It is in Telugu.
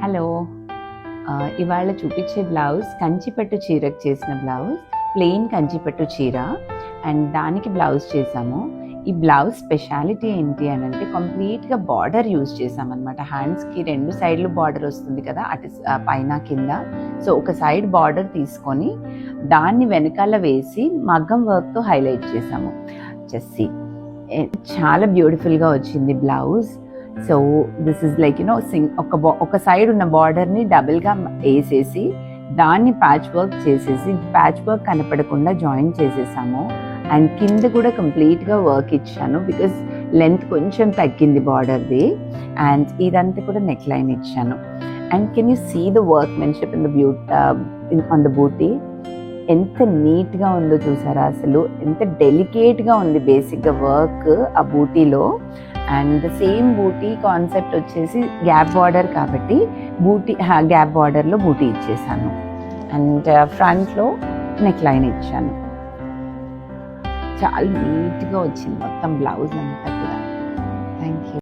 హలో. ఇవాళ చూపించే బ్లౌజ్ కంచిపట్టు చీరకు చేసిన బ్లౌజ్, ప్లెయిన్ కంచిపట్టు చీర అండ్ దానికి బ్లౌజ్ చేసాము. ఈ బ్లౌజ్ స్పెషాలిటీ ఏంటి అని అంటే కంప్లీట్గా బార్డర్ యూజ్ చేసామన్నమాట. హ్యాండ్స్కి 2 సైడ్లు బార్డర్ వస్తుంది కదా, అటు పైన కింద. సో ఒక సైడ్ బార్డర్ తీసుకొని దాన్ని వెనకాల వేసి మగ్గం వర్క్తో హైలైట్ చేసాము. జస్ట్ చాలా బ్యూటిఫుల్గా వచ్చింది blouse. So this is like ఒక సైడ్ ఉన్న బార్డర్ని డబుల్గా వేసేసి దాన్ని ప్యాచ్ వర్క్ చేసేసి, ప్యాచ్ వర్క్ కనపడకుండా జాయిన్ చేసేసాము. అండ్ కింద కూడా కంప్లీట్గా వర్క్ ఇచ్చాను బికాజ్ లెంత్ కొంచెం తగ్గింది బార్డర్ది. అండ్ ఇదంతా కూడా నెక్ లైన్ ఇచ్చాను. And can you see the workmanship in the on the buti? ఎంత నీట్గా ఉందో చూసారా? అసలు ఎంత డెలికేట్గా ఉంది బేసిక్గా వర్క్ ఆ బూటీలో. And the same buti concept వచ్చేసి గ్యాప్ బార్డర్ కాబట్టి గ్యాప్ బార్డర్లో బూటీ ఇచ్చేసాను. అండ్ ఫ్రంట్లో నెక్ లైన్ ఇచ్చాను. చాలా నీట్గా వచ్చింది మొత్తం బ్లౌజ్ అంతా కూడా.